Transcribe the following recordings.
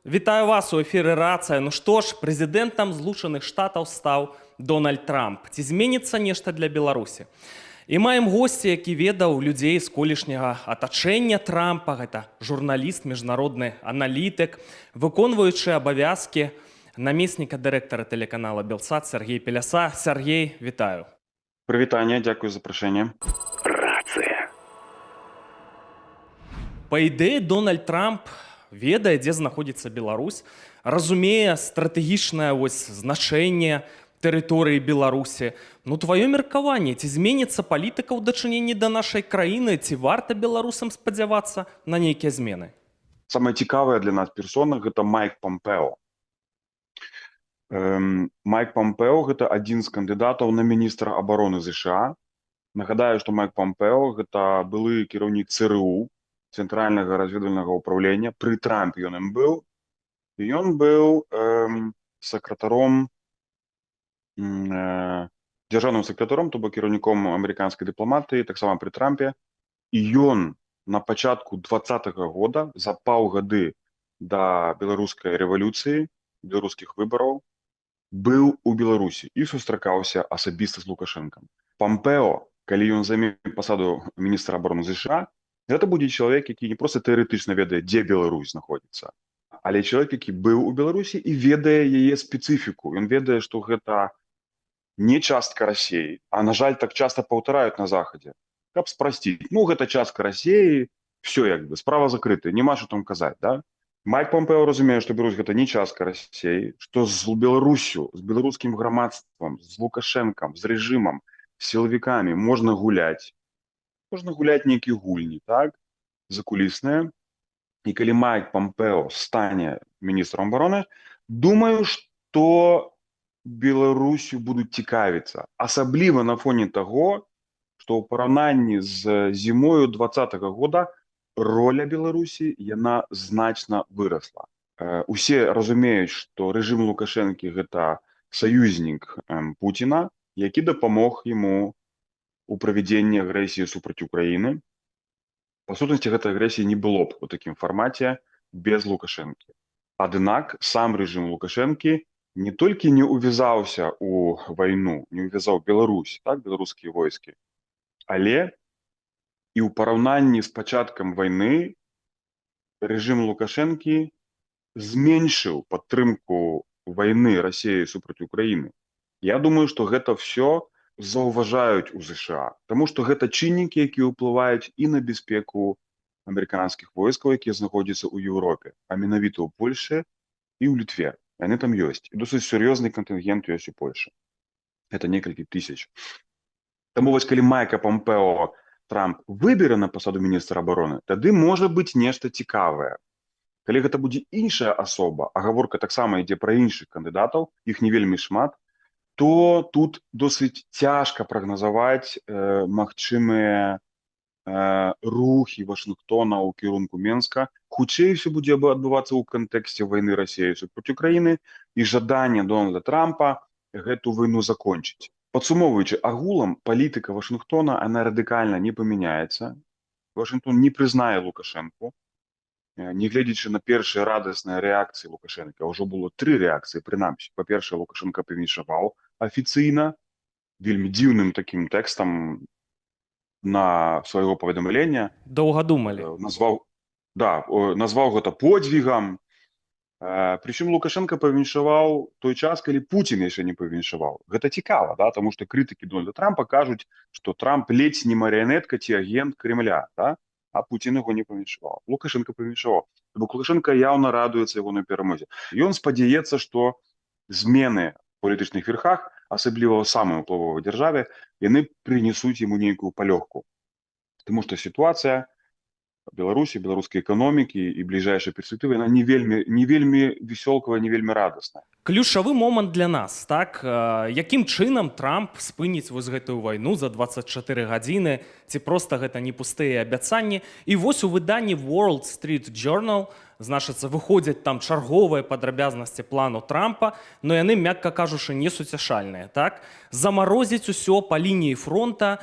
Вітаю вас у ефірі «Рацыя». Ну што ж, прэзідэнтам Злучаных Штатаў стаў Дональд Трамп. Ці зменіцца нешта для Беларусі? І маем госці, які ведаў людзей з колішняга атачэння Трампа. Гэта журналіст, міжнародны аналітык, выконваючы абавязкі намесніка дырэктара тэлеканала «Белсат» Сергей Пеляса. Сергей, вітаю. Прывітанне, дзякую за запрашэнне. Па ідэі, Дональд Трамп ведае, дзе знаходзіцца Беларусь, разумее стратэгічнае значэнне тэрыторыі Беларусі. Ну, тваё меркаванне, ці зменіцца палітыка ў дачыненні да нашай краіны, ці варта беларусам спадзявацца на нейкія змены? Самая цікавая для нас персона гэта Майк Помпео. Майк Помпео гэта адзін з кандыдатаў на міністра абароны США. Нагадаю, што Майк Помпео гэта былы кіраўнік ЦРУ, Цэнтральнага разведвальнага ўправлення. Пры Трампе ён ім быў. І ён быў сакратаром, дзяржаўным сакратаром, то бок кіраўніком амерыканскай дыпламатыі, таксама пры Трампе. І ён на пачатку 2020 года, за паўгады да беларускай рэвалюцыі, беларускіх выбараў, быў у Беларусі і сустракаўся асабіста з Лукашэнкам. Помпео, калі ён займе пасаду міністра абароны США, гэта будзе чалавек, які не проста тэарэтычна ведае, дзе Беларусь знаходзіцца, але чалавек, які быў у Беларусі і ведае яе спецыфіку. Ён ведае, што гэта не частка Расіі, а, на жаль, так часта паўтараюць на Захадзе. Каб спрасціць, ну, гэта частка Расіі, все, як бы, справа закрытая, няма што там казаць, да? Майк Помпео разумее, што Беларусь гэта не частка Расіі, што з Беларусю, з беларускім грамадствам, з Лукашэнкам, з рэжымам, з сілавікамі можна гуляць. Можна гуляць нейкія гульні, так, закулісныя. І калі Майк Помпео стане міністрам абароны, думаю, што Беларусю будуць цікавіцца. Асабліва на фоне таго, што ў параўнанні з зімою 2020 года роля Беларусі, яна значна вырасла. Усе разумеюць, што рэжым Лукашэнкі гэта саюзнік Пуціна, які дапамог яму у правядзенні агрэсіі супраць Украіны. Па сутнасці, гэтай агрэсіі не было б у такім фармаце без Лукашэнкі. Аднак сам рэжым Лукашэнкі не толькі не увязаўся ў вайну, не увязаў Беларусь, так, беларускія войскі, але і ў параўнанні з пачаткам вайны рэжым Лукашэнкі зменшыў падтрымку вайны Расіі супраць Украіны. Я думаю, што гэта ўсё заўважаюць у США, таму што гэта чыннікі, якія ўплываюць і на бяспеку амерыканскіх войскаў, якія знаходзяцца ў Еўропе, а менавіта ў Польшы і ў Літве. Яны там ёсць. І досыць сур'ёзны кантынгент ёсць у Польшы. Гэта некалькі тысяч. Таму вось калі Майка Помпео Трамп выбере на пасаду міністра абароны, тады можа быць нешта цікавае. Калі гэта будзе іншая асоба, а гаворка таксама ідзе пра іншых кандыдатаў, іх не вельмі шмат, то тут досыць цяжка прагназаваць магчымыя рухі Вашынгтона ў кірунку Менска. Хутчэй усё будзе адбывацца ў кантэксце вайны Расіі супраць Украіны і жаданне Дональда Трампа гэту вайну закончыць. Падсумоўваючы, агулам палітыка Вашынгтона, она радыкальна не памяняецца. Вашынгтон не прызнае Лукашэнку. Нягледзячы на першыя радасныя рэакцыі Лукашэнка, ўжо было 3 рэакцыі, прынамсі. Па-першае, Лукашэнка павіншаваў афіцыйна, вельмі дзіўным такім тэкстам на свайго паведамлення. Доўга думалі. Назваў гэта подзвігам. Прычым Лукашэнка павіншаваў той час, калі Пуцін яшчэ не павіншаваў. Гэта цікава, да? Таму што крытыкі Дональда Трампа кажуць, што Трамп ледзь не марыянетка ці агент Кремля, да? А Пуцін яго не павіншаваў. Лукашэнка павіншаваў. Бо Лукашэнка яўна радуецца ягонай перамозе. Ён спадзяецца, што змены в палітычных верхах, асабліва ў самай уплывовай дзяржаве, яны прынесуць яму нейкую палёгку. Таму што сітуацыя Беларусі, беларускай эканомікі і бліжэйшай перспектывы, яна не вельмі весёлкавая, не вельмі радасная. Ключавы момант для нас, так? Якім чынам Трамп спыніць вось гэтую вайну за 24 гадзіны, ці проста гэта не пустыя абяцанні? І вось у выданні Wall Street Journal, значыцца, выходзяць там чарговыя падрабязнасці плану Трампа, но яны, мякка кажучы, не суцяшальныя, так? Замарозіць усё па лініі фронта,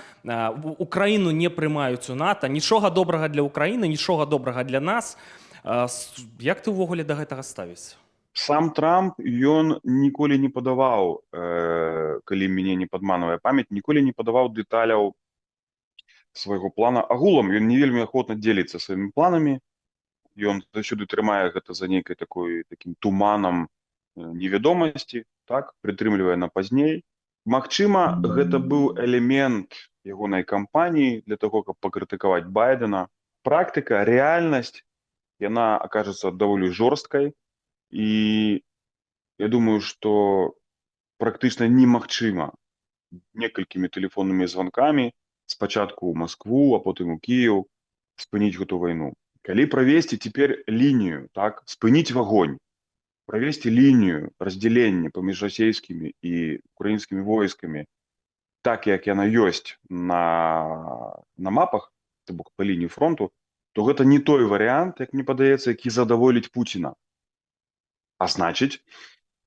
Украіну не прымаюць у НАТО, нічога добрага для Украіны, нічога добрага для нас. Як ты ўвогуле да гэтага ставіся? Сам Трамп, ён ніколі не падаваў, калі мяне не падманвае памяць, ніколі не падаваў дэталяў свайго плана. Агулам ён не вельмі ахвотна дзеліцца сваімі планамі. Ён заўсёды трымае гэта за нейкай такім туманам невядомасці, так, прытрымлівае на пазней. Магчыма, гэта быў элемент ягонай кампаніі для таго, каб пакрытыкаваць Байдена. Практыка, рэальнасць, яна акажацца даволі жорсткай, і я думаю, што практычна немагчыма некалькімі тэлефоннымі званкамі спачатку ў Маскву, а потым у Кіеў спыніць гэту вайну. Калі правесці цяпер лінію, так, спыніць вагонь, правесці лінію раздзялення паміж расійскімі і украінскімі войскамі, так як яна ёсць на мапах, то бок па лініі фронту, то гэта не той варыянт, як мне падаецца, які задаволіць Пуціна. А значыць,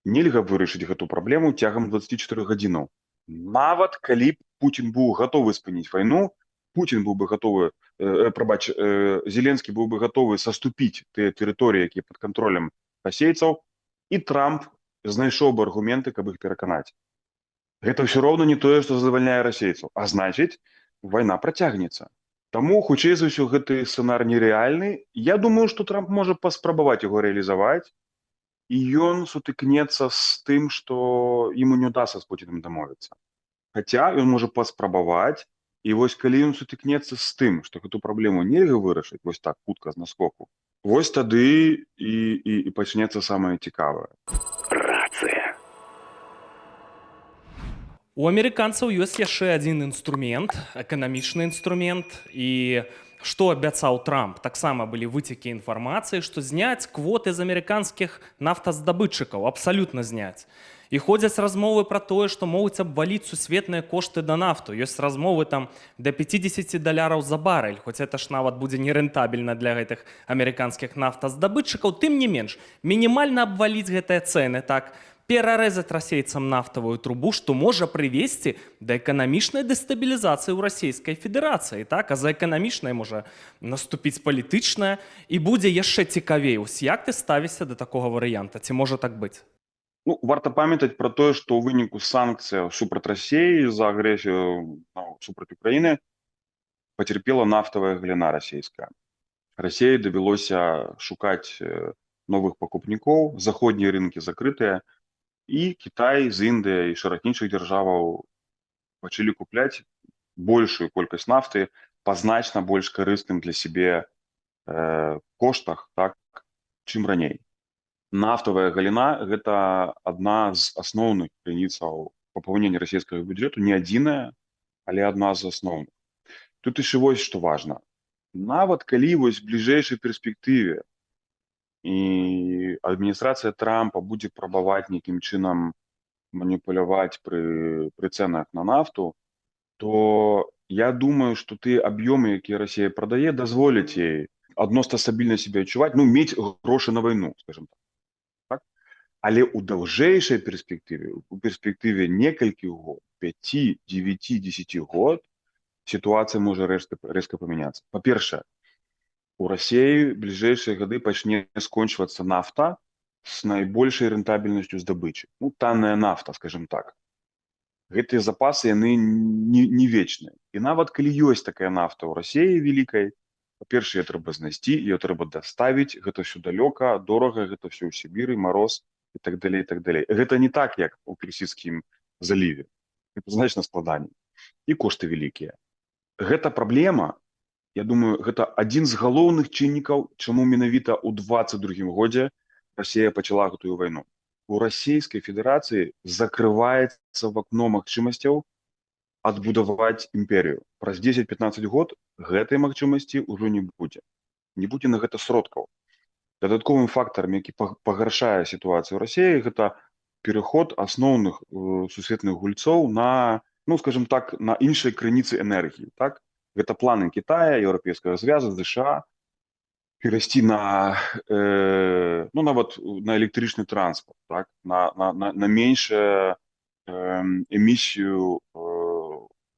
нельга вырашыць гэту праблему цягам 24 гадзінаў. Нават калі б Пуцін быў гатовы спыніць вайну, Пуцін быў бы гатовы, Зеленскі быў бы гатовы саступіць тыя тэрыторыі, якія пад кантролем расейцаў, і Трамп знайшоў бы аргументы, каб іх пераканаць. Гэта ўсё роўна не тое, што задавальняе расейцаў. А значыць, вайна працягнецца. Таму, хутчэй за ўсё, гэты сцэнар нерэальны. Я думаю, што Трамп можа паспрабаваць яго рэалізаваць, і ён сутыкнецца з тым, што ему не ўдасца з Пуцінам дамовіцца. Хаця ён можа паспрабаваць, і вось калі ён сутыкнецца з тым, што гэту праблему нельга вырашыць, вось так, хутка з наскоку, вось тады і пачнецца самае цікавае. Рацыя. У амерыканцаў ёсць яшчэ адзін інструмент, эканамічны інструмент, і што абяцаў Трамп? Таксама былі выцекі інфармацыі, што зняць квоты з амерыканскіх нафтаздабытчыкаў, абсалютна зняць. І ходзяць размовы пра тое, што могуць абваліць сусветныя кошты на нафту. Ёсць размовы там да $50 за барэль, хоць это ж нават будзе нерэнтабельна для гэтых амерыканскіх нафтаздабытчыкаў. Тым не менш, мінімальна абваліць гэтыя цэны, так, перарэзаць расейцам нафтавую трубу, што можа прывесці да эканамічнай дэстабілізацыі ў расійскай федэрацыі, так? А за эканамічнай можа наступіць палітычная, і будзе яшчэ цікавей. Як ты ставішся да такога варыянта? Ці можа так быць? Ну, варта памятаць пра тое, што ў выніку санкцыяў супраць Расіі за агрэсію супраць Украіны пацярпела нафтавая галіна расійская. Расіі давялося шукаць новых пакупнікоў, заходнія рынкі закрытыя, і Кітай з Індыяй і шэраг іншых дзяржаваў пачалі купляць большую колькасць нафты па значна больш карысным для сябе коштах, так, чым раней. Нафтавая галіна – гэта адна з асноўных крыніцаў папаўнення расійскага бюджэту, не адзіная, але адна з асноўных. Тут яшчэ вось што важна. Нават калі вось в бліжэйшай перспектыве і адміністрацыя Трампа будзе прабаваць нейкім чынам маніпуляваць пры цэнах на нафту, то я думаю, што тыя аб'ёмы, якія Расія прадае, дазволяць ёй адносна стабільна сябе адчуваць, ну, мець грошы на вайну, скажем так. Але ў даўжэйшай перспектыве, у перспектыве некалькіх год, 5, 9, 10 год, сітуацыя можа рэзка памяняцца. Па-першае, у Расіі бліжэйшыя гады пачне скончвацца нафта з найбольшай рэнтабельнасцю здабычы. Ну, танная нафта, скажем так. Гэтыя запасы, яны не вечныя. І нават калі ёсць такая нафта ў Расіі вялікай, па-першае, трэба знайсці, ее трэба даставіць, гэта ўсё далёка, дорага, гэта ўсё ў Сібіры, мароз і так далей, і так далей. Гэта не так, як у Персідскім заліве. Гэта значна складаней. І кошты вялікія. Гэта праблема, я думаю, гэта адзін з галоўных чыннікаў, чаму менавіта ў 22 годзе Расія пачала гэтую вайну. У Расійскай Федэрацыі закрываецца вакно магчымасцяў адбудаваць імперію. Праз 10-15 год гэтай магчымасці ўжо не будзе. Не будзе на гэта сродкаў. Дадатковым фактарам, які пагаршае сітуацыю ў Расіі, гэта пераход асноўных сусветных гульцоў на, ну, скажем так, на іншай крыніцы энергіі, так? Гэта планы Китая, Еўрапейскага звяза, США, перайсці на, ну, нават на электрычны транспорт, так? На меншую эмісію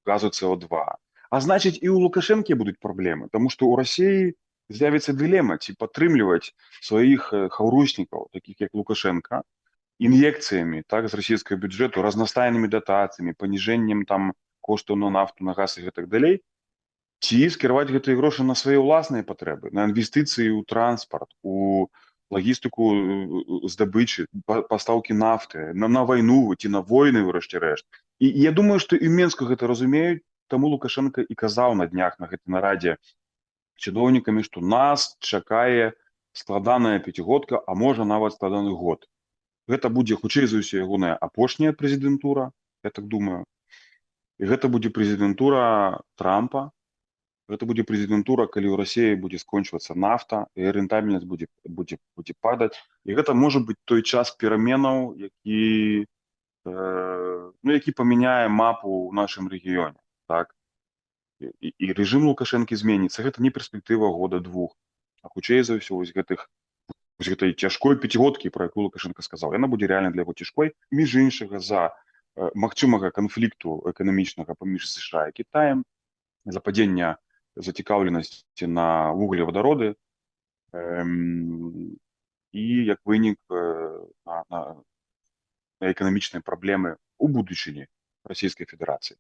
газу СО2. А значыць, і ў Лукашэнкі будуць праблемы, таму што ў Расіі з'явіцца дылема, ці падтрымліваць сваіх хаўруснікаў, такіх як Лукашенко, ін'екцыямі, так, з расійскага бюджэту, разнастайнымі датацыямі, паніжэннем там коштаў на нафту, на газ і гэтак далей, ці скіраваць гэтыя грошы на свае ўласныя патрэбы, на інвестыцыі ў транспарт, у лагістыку здабычы, пастаўкі нафты, на вайну ці на войны ўрэшце рэшт. І я думаю, што і ў Менску гэта разумеюць, таму Лукашенко і казаў на днях на гэтай нарадзе чыноўнікамі, што нас чакае складаная пяцігодка, а можа нават складаны год. Гэта будзе хутчэй за ўсё ягоная апошняя прэзідэнтура, я так думаю. І гэта будзе прэзідэнтура Трампа, гэта будзе прэзідэнтура, калі ў Расіі будзе скончвацца нафта, і рэнтабельнасць будзе падаць. І гэта можа быць той час пераменаў, які памяняе мапу ў нашым рэгіёне. Так? І рэжым Лукашэнкі зменіцца. Гэта не перспектыва года-двух, а хутчэй за ўсё вось гэтай цяжкой пяцігодкі, про якую Лукашенко сказаў. Яна будзе рэальна для яго цяжкой, між іншага за магчымага канфлікту эканамічнага паміж США і Кітаем, за падзення зацікаўленасці на вуглевадароды і як вынік на эканамічныя праблемы ў будучыні Расійскай Федэрацыі.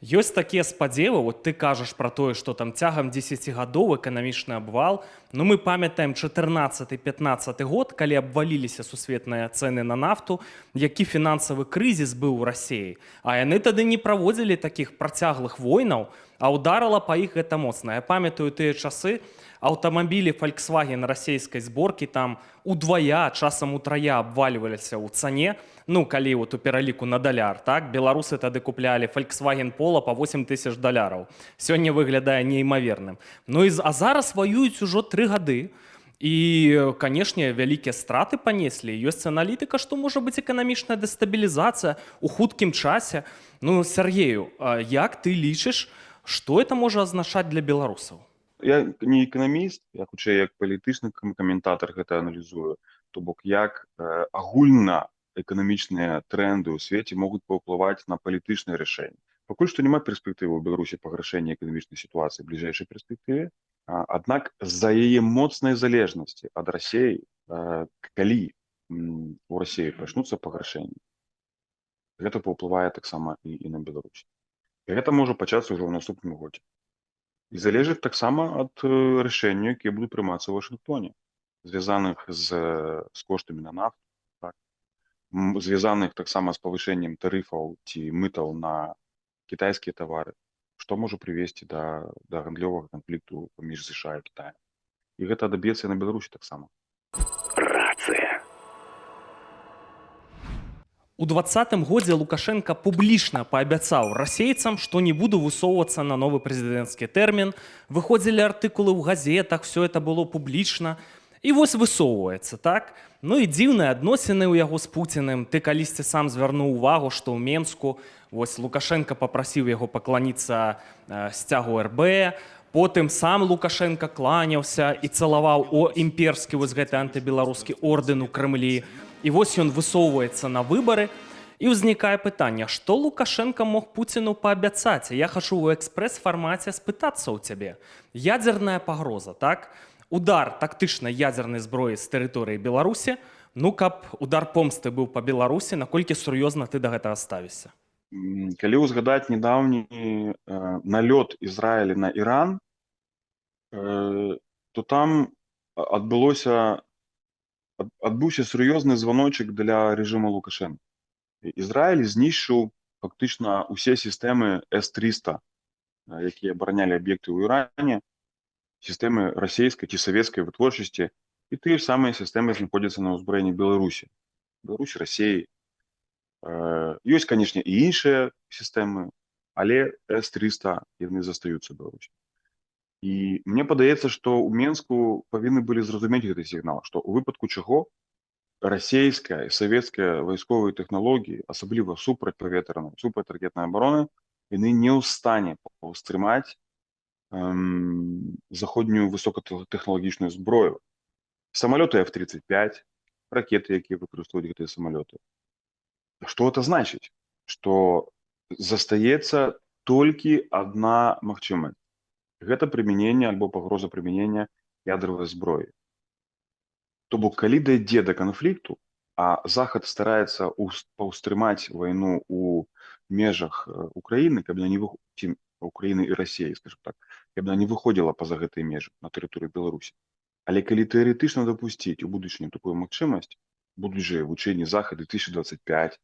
Ёсць такія спадзевы, вот ты кажаш пра тое, што там цягам 10 гадоў эканамічны абвал, но мы памятаем 14-15 год, калі абваліліся сусветныя цэны на нафту, які фінансавы крызіс быў у Расіі. А яны тады не праводзілі такіх працяглых войнаў, а ударыла па іх гэта моцна. Я памятаю тыя часы, аўтамабілі Volkswagen расійскай зборкі там удвая, часам утрая абвальваліся ў цане, ну, калі вот у пераліку на даляр, так? Беларусы тады куплялі Volkswagen Polo па $8,000. Сёння выглядае неймаверным. Ну, а зараз ваююць ужо 3 гады. І, канешне, вялікія страты панеслі. Ёсць аналітыка, што можа быць эканамічная дэстабілізацыя ў хуткім часе. Ну, Сергею, як ты лічыш, што это можа азначаць для беларусаў? Я не эканаміст, я хутчэй як палітычны каментатар гэта аналізую, то бок як агульна эканамічныя тренды ў свеце могуць паўплываць на палітычныя рашэнні. Пакуль што няма перспектывы ў Беларусі пагаршэння эканамічнай сітуацыі ў бліжэйшай перспектыве, аднак з-за яе моцнай залежнасці ад Расіі, калі у Расіі пачнуцца пагаршэнні, гэта паўплывае таксама і на Беларусь. І гэта можа пачацца ўжо ў наступным годзе. І залежыць таксама ад рашэнняў, якія будуць прымацца ў Вашынгтоне, звязаных з коштамі на нафту, так? Звязаных таксама з павышэннем тарыфаў ці мытаў на кітайскія тавары, што можа прывесці да гандлёвага канфлікту паміж США і Кітаем. І гэта адаб'ецца на Беларусі таксама. Рацыя. У 2020 годзе Лукашенко публічна паабяцаў расейцам, што не буду высоўвацца на новы прэзідэнцкі тэрмін. Выходзілі артыкулы ў газетах, все это было публічна. І вось высоўваецца, так? Ну і дзіўныя адносіны ў яго з Пуціным. Ты калісьці сам звярнуў увагу, што ў Менску вось Лукашенко папрасіў яго пакланіцца сцягу РБ, потым сам Лукашенко кланяўся і цалаваў імперскі вось гэты антыбеларускі ордэн у Крэмлі. І вось ён высоўваецца на выбары, і ўзнікае пытанне, што Лукашенко мог Пуціну паабяцаць? Я хачу ў экспрэс-фармаце спытацца ў цябе. Ядзерная пагроза, так? Удар тактычнай ядзернай зброі з тэрыторыі Беларусі, ну, каб удар помсты быў па Беларусі, наколькі сур'ёзна ты да гэтага ставішся? Калі ўзгадаць недаўні налёт Ізраіля на Іран, то там адбыўся сур'ёзны званочак для рэжыму Лукашенка. Ізраіль знішчыў фактычна ўсе сістэмы С-300, якія абаранялі аб'екты ў Іране, сістэмы расійскай ці савецкай вытворчасці, і тыя самыя сістэмы знаходзяцца на ўзбраенні Беларусі, Расіі. Ёсць, канешне, і іншыя сістэмы, але С-300 яны застаюцца ў Беларусі. І мне падаецца, што ў Менску павінны былі зразумець гэты сігнал, што ў выпадку чаго расійская і савецкая вайсковыя тэхналогіі, асабліва супрацьпаветранай, супрацьракетнай абароны, яны не ў стане паўстрымаць заходнюю высокатэхналагічную зброю. Самалёты F-35, ракеты, якія выкарыстоўваюць гэтыя самалёты. Што гэта значыць? Што застаецца толькі адна магчымасць. Гэта прымяненне альбо пагроза прымянення ядерной зброі. То бок, калі дайдзе да канфлікту, а Захад стараецца паўстрымаць вайну ў межах Украіны, каб яна не выходзіла, Украіны і Расіі, скажем так, каб яна не выходзіла па-за гэтыя межы на тэрыторыю Беларусі. Але калі тэарэтычна дапусціць у будучыню такую магчымасць, будуць жа вучэнні Захад 2025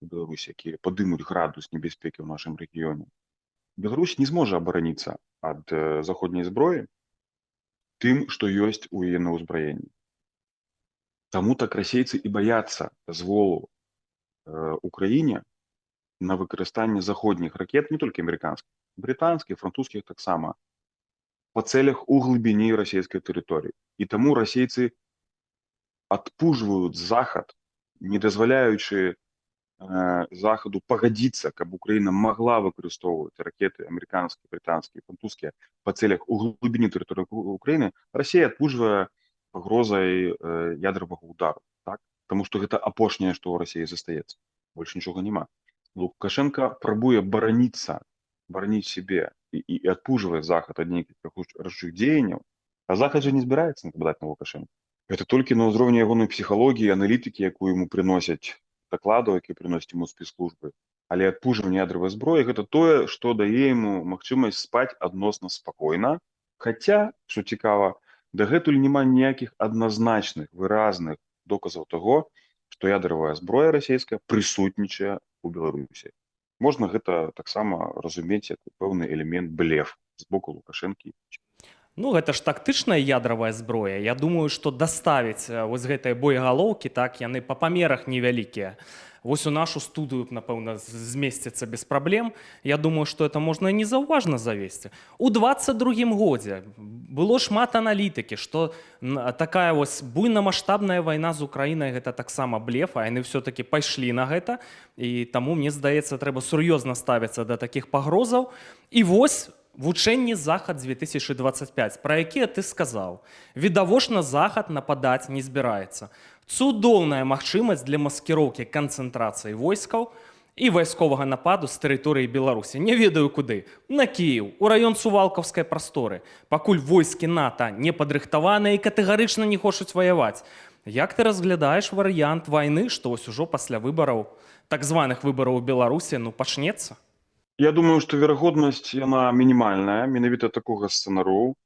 у Беларусі, якія падымуць градус небяспекі ў нашым рэгіёне, Беларусь не зможа абараніцца ад заходняй зброі тым, што ёсць у яе на ўзбраенні. Таму так расейцы і баяцца дазволу Украіне на выкарыстанне заходніх ракет, не толькі амерыканскіх, брытанскіх, французскіх таксама, па цэлях у глыбіні расійскай тэрыторыі. І таму расейцы адпужваюць Захад, не дазваляючы Захаду пагадзіцца, каб Украіна магла выкарыстоўваць ракеты амерыканскія, брытанскія, французскія па цэлях у глыбіні тэрыторыі Украіны. Расія адпужвае пагрозай ядернага удару, так? Таму што гэта апошняе, што ў Расіі застаецца. Больш нічога няма. Лукашенко прабуе бараніцца, бараніць сябе і адпужвае Захад ад нейкіх рашучых дзеянняў, а Захад жа не збіраецца нападаць на Лукашенко. Гэта толькі на ўзроўні ягонай псіхалогіі, аналітыкі, якую яму прыносяць дакладаў, які прыносяць яму спецслужбы. Але адпужванне ядернай зброі гэта тое, што дае яму магчымасць спаць адносна спакойна. Хаця, што цікава, дагэтуль няма ніякіх адназначных, выразных доказаў таго, што ядерная зброя расійская прысутнічае ў Беларусі. Можна гэта таксама разумець як пэўны элемент блеф з боку Лукашэнкі. Ну, гэта ж тактычная ядравая зброя. Я думаю, што даставіць вось гэтыя боегалоўкі, так, яны па памерах невялікія. Вось у нашу студыю, напэўна, змесціцца без праблем. Я думаю, што это можна і незаўважна завесці. У 22-м годзе было шмат аналітыкі, што такая вось буйнамаштабная вайна з Украінай гэта таксама блеф, а яны ўсё-такі пайшлі на гэта. І таму, мне здаецца, трэба сур'ёзна ставіцца да такіх пагрозаў. І вось вучэнні Захад-2025, пра якія ты сказаў. Відавочна, Захад нападаць не збіраецца. Цудоўная магчымасць для маскіроўкі канцэнтрацыі войскаў і вайсковага нападу з тэрыторыі Беларусі. Не ведаю куды. На Кіеў, у раён Сувалкаўскай прасторы. Пакуль войскі НАТО не падрыхтаваныя і катэгарычна не хочуць ваяваць. Як ты разглядаеш варыянт вайны, што вось ужо пасля выбараў, так званых выбараў у Беларусі, пачнецца? Я думаю, што верагоднасць яна мінімальная, менавіта такога сцэнару.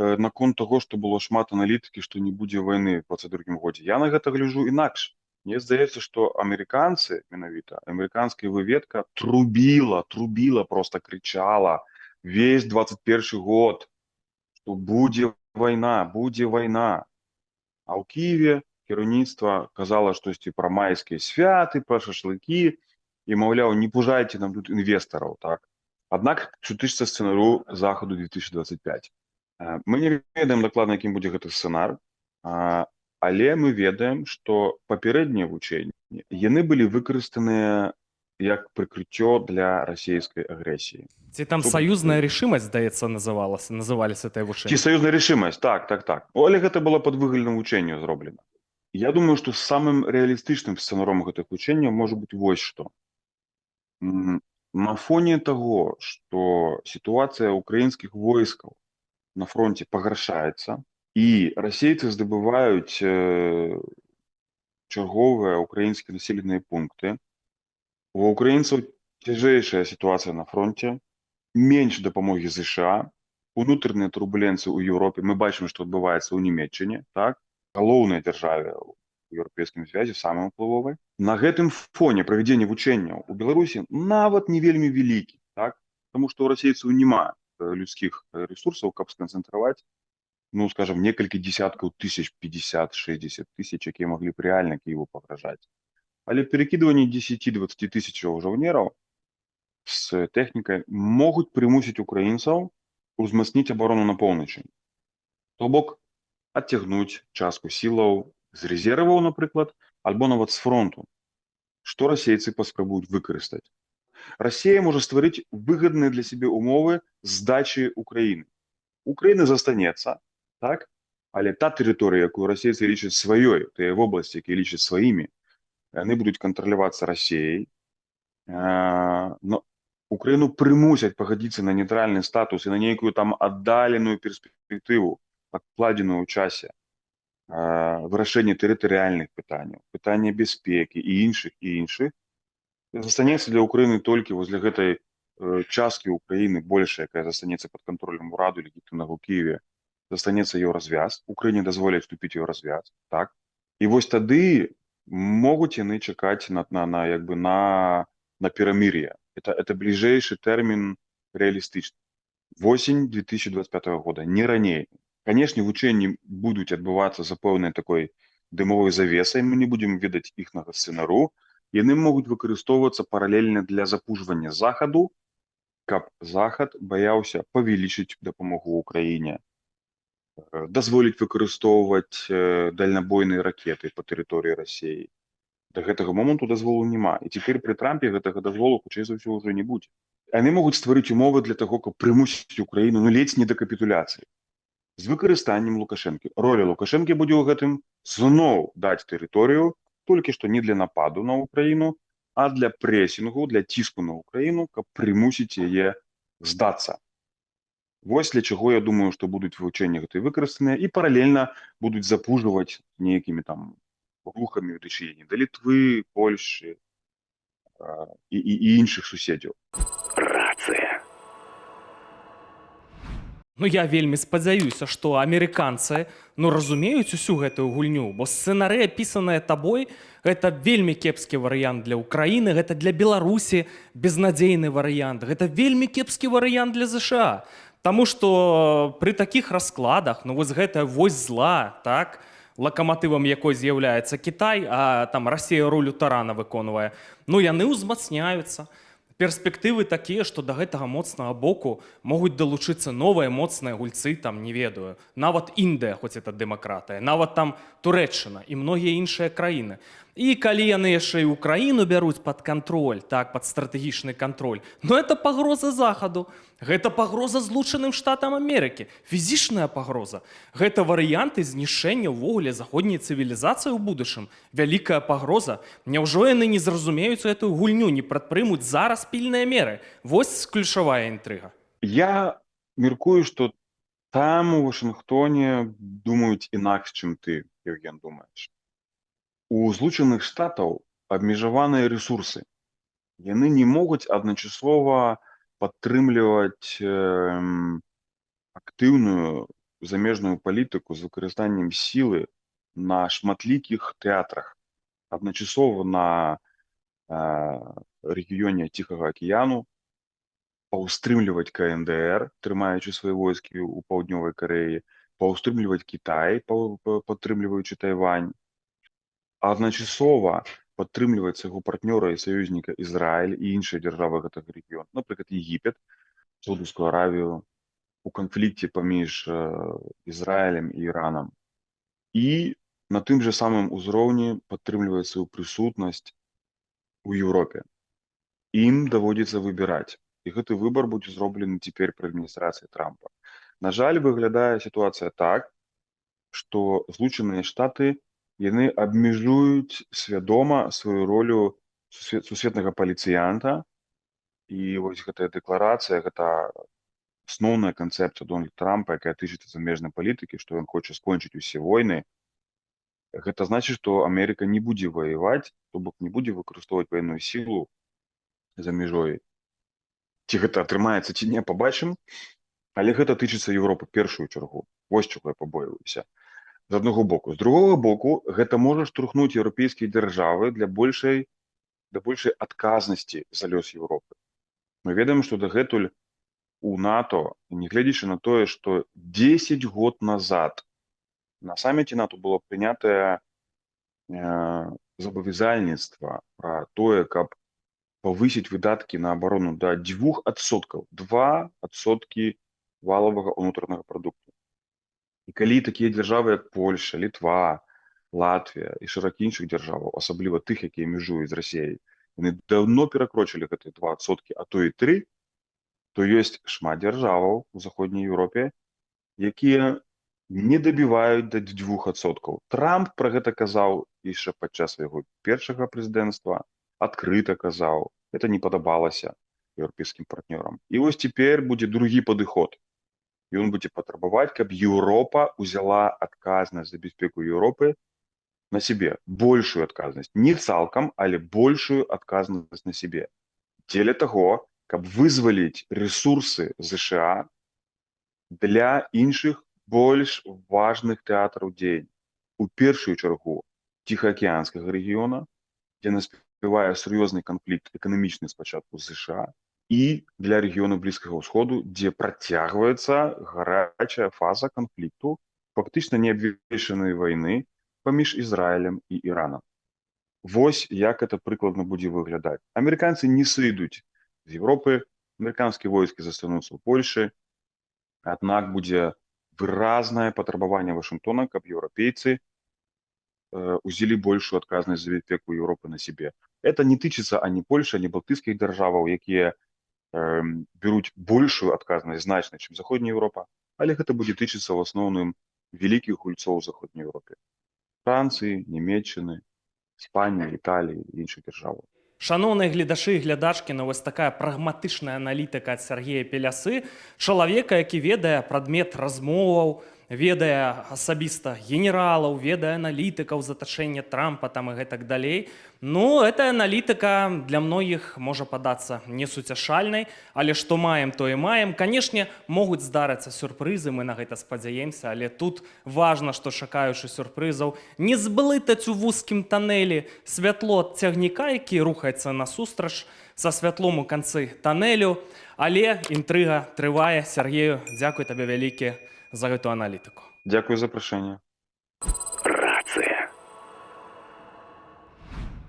Наконт таго, што было шмат аналітыкі, што не будзе вайны ў 22-м годзе. Я на гэта гляджу інакш. Мне здаецца, што амерыканцы, менавіта, амерыканская выведка трубіла, просто крычала весь 21 год, што будзе вайна, будзе вайна. А ў Кіеве кіраўніцтва казала штосьці пра майскія святы, пра шашлыкі, і, маўляў, не пужайце нам тут інвестараў, так? Аднак, што тычыцца сцэнару Захаду 2025. Мы не ведаем дакладна, якім будзе гэты сцэнар, але мы ведаем, што папярэднія вучэнні, яны былі выкарыстаныя як прыкрыццё для расійскай агрэсіі. Ці там саюзная решимасць, здаецца, называліся тыя вучэнні? Ці саюзная решимасць, так. Але гэта было пад выглядам вучэнняў зроблена. Я думаю, што самым рэалістычным сцэнаром гэтых вучэнняў можа быць вось што. На фоне таго, што сітуацыя украінскіх войскаў на фронте пагаршаецца, і расейцы здабываюць чарговыя украінскія населеныя пункты. У украінцаў цяжэйшая сітуацыя на фронте, менш дапамогі ЗША, унутраныя турбуленцыі ў Еўропе. Мы бачым, што адбываецца ў Нямецчыне, так? Галоўнай дзяржаве ў еўрапейскім звязі, самай уплывовай. На гэтым фоне правядзення вучэнняў у Беларусі нават не вельмі вялікі, так? Таму што ў расейцаў няма людскіх ресурсаў, каб сканцэнтраваць, скажем, некалькі десяткаў тысяч, 50-60 тысяч, якія маглі б рэальна Кіеву пагражаць. Але перакідванне 10-20 тысячаў жаўнераў з тэхнікай могуць прымусіць украінцаў узмацніць абарону на поўначы. То бок, адцягнуць частку сілаў з рэзерваў, напрыклад, альбо нават з фронту, што расейцы паспрабуюць выкарыстаць. Расія можа стварыць выгадныя для сябе умовы здачы Украіны. Украіна застанецца, так? Але та тэрыторыя, якую расейцы лічаць сваёй, тыя вобласці, якія лічаць сваімі, яны будуць кантралявацца Расіяй. Но Украіну прымусяць пагадзіцца на нейтральны статус і на нейкую там аддаленую перспектыву адкладзеную ў часе вырашэнне тэрытарыяльных пытанняў, пытання бяспекі і іншых, застанецца для Украіны толькі вось для гэтай часткі Украіны большай, якая застанецца пад кантролем ураду легітымнага ў Кіеве, застанецца еўразвяз, Украіне дазволяць вступіць у еўразвяз, так? І вось тады могуць яны чакаць на перамір'е. Это бліжэйшы тэрмін рэалістычны. Восень 2025 года, не раней. Канешне, вучэнні будуць адбывацца за пэўнай такой дымовой завесай, мы не будзем ведаць іхнага сцэнару. Яны могуць выкарыстоўвацца паралельна для запужвання Захаду, каб Захад баяўся павялічыць дапамогу Украіне, дазволіць выкарыстоўваць дальнабойныя ракеты па тэрыторыі Расіі. Да гэтага моманту дазволу няма. І цяпер пры Трампе гэтага дазволу, хутчэй за ўсё, ўжо не будзе. Яны могуць стварыць умовы для таго, каб прымусіць Украіну ледзь не да капітуляцыі. З выкарыстаннем Лукашэнкі. Роля Лукашэнкі будзе ў гэтым зноў даць тэрыторыю, толькі што не для нападу на Украіну, а для прэсінгу, для ціску на Украіну, каб прымусіць яе здацца. Вось для чаго я думаю, што будуць вывучэнні гэтай выкарыстаныя і паралельна будуць запужваць нейкімі там рухамі ў дачыненні да Літвы, Польшчы і іншых суседзяў. Рацыя. Ну, я вельмі спадзяюся, што амерыканцы разумеюць усю гэтую гульню, бо сцэнары, апісаныя табой, гэта вельмі кепскі варыянт для Украіны, гэта для Беларусі безнадзейны варыянт, гэта вельмі кепскі варыянт для ЗША. Таму што пры такіх раскладах, вось гэтая вось зла, так, лакаматывам якой з'яўляецца Кітай, а там Расія ролю тарана выконвае, яны ўзмацняюцца. Перспектывы такія, што да гэтага моцнага боку могуць далучыцца новыя моцныя гульцы, там, не ведаю, нават Індыя, хоць это дэмакратыя, нават там Турэччына і многія іншыя краіны. І калі яны яшчэ і Украіну бяруць пад кантроль, так, пад стратэгічны кантроль, это пагроза Захаду, гэта пагроза Злучаным Штатам Амерыкі, фізічная пагроза. Гэта варыянты знішчэння ўвогуле заходняй цывілізацыі ў будучым, вялікая пагроза. Няўжо яны не зразумеюць гэтую гульню, не прадпрымуць зараз пільныя меры? Вось ключавая інтрыга. Я меркую, што там у Вашынгтоне думаюць інакш, чым ты, Евген, думаеш. У Злучаных Штатаў абмежаваныя рэсурсы. Яны не могуць адначасова падтрымліваць актыўную замежную палітыку з выкарыстаннем сілы на шматлікіх тэатрах. Адначасова на рэгіёне Ціхага акіяну, паўстрымліваць КНДР, трымаючы свае войскі ў паўднёвай Карэі, паўстрымліваць Кітай, падтрымліваючы Тайвань, адначасова падтрымліваць свайго партнёра і саюзніка Ізраіль і іншыя дзяржавы гэтага рэгіёну, напрыклад, Егіпет, Саудаўскую Аравію, у канфлікце паміж Ізраілем і Іранам. І на тым жа самым узроўні падтрымліваць сваю прысутнасць у Еўропе. Ім даводзіцца выбіраць. І гэты выбар будзе зроблены цяпер пры адміністрацыі Трампа. На жаль, выглядае сітуацыя так, што Злучаныя Штаты яны абмежуюць свядома сваю ролю сусветнага паліцыянта. І вось гэтая дэкларацыя, гэта асноўная канцэпцыя Дональда Трампа, якая тычыцца замежнай палітыкі, што ён хоча скончыць усе войны. Гэта значыць, што Амерыка не будзе ваяваць, то бок не будзе выкарыстоўваць ваенную сілу за мяжой. Ці гэта атрымаецца, ці не, пабачым. Але гэта тычыцца Еўропы першую чаргу. Вось чаго я пабойваюся. З аднаго боку. З другога боку, гэта можа штурхнуць еўрапейскія дзяржавы для большай адказнасці за лёс Еўропы. Мы ведаем, што дагэтуль у НАТО, нягледзячы на тое, што 10 год назад на саміце НАТО было прынятае забавязальніцтва пра тое, каб павысіць выдаткі на абарону да 2%, 2% валавага ўнутранага прадукту. І калі такія дзяржавы, як Польша, Літва, Латвія і шэраг іншых дзяржаваў, асабліва тых, якія мяжуюць з Расіяй, яны даўно перакрочылі гэтыя 2%, а то і 3%, то ёсць шмат дзяржаваў у заходняй Еўропе, якія не дабіваюць да 2%. Трамп пра гэта казаў яшчэ падчас свайго першага прэзідэнцтва, адкрыта казаў, гэта не падабалася еўрапейскім партнёрам. І вось цяпер будзе другі падыход. ён будзе патрабаваць, каб Еўропа ўзяла адказнасць за бяспеку Еўропы на себе, большую адказнасць. Не цалкам, але большую адказнасць на себе. Дзеля таго, каб вызваліць рэсурсы ЗША для іншых больш важных тэатраў дзеяння. У першую чаргу Ціхаакіянскага рэгіёна, дзе наспявае сур'ёзны канфлікт эканамічны спачатку з ЗША, і для рэгіёну Блізкага ўсходу, дзе працягваецца гарячая фаза канфлікту, фактычна неабвешчанай вайны паміж Ізраілем і Іранам. Вось як это прыкладна будзе выглядаць. Амерыканцы не сыдуць з Еўропы, амерыканскія войскі застануцца ў Польшы, аднак будзе выразнае патрабаванне Вашынгтона, каб еўрапейцы узялі большую адказнасць за бяспеку Еўропы на себе. Это не тычыцца ані Польшы, ані балтыйскіх дзяржаваў, якія бяруць большую адказнасць значна, чым Заходняя Еўропа, але гэта будзе тычыцца ў асноўным вялікіх гульцоў у Заходняй Еўропе. Францыі, Нямецчыны, Іспаніі, Італіі і іншых дзяржаваў. Шановныя гледачы і глядачкі, ну вось такая прагматычная аналітыка ад Сергея Пелясы, чалавека, які ведае прадмет размоваў, ведае асабіста генералаў, ведае аналітыкаў з атачэння Трампа там і гэтак далей. Ну, эта аналітыка для многіх можа падацца несуцяшальнай, але што маем, то і маем. Канешне, могуць здарыцца сюрпрызы, мы на гэта спадзяемся, але тут важна, што чакаючы сюрпрызаў, не зблытаць у вузкім танэлі святло ад цягніка, які рухаецца насустрач са святлом у канцы танэлю, але інтрыга трывае. Сергею, дзякуй табе вялікі за гэту аналітыку. Дзякуй за запрашэнне.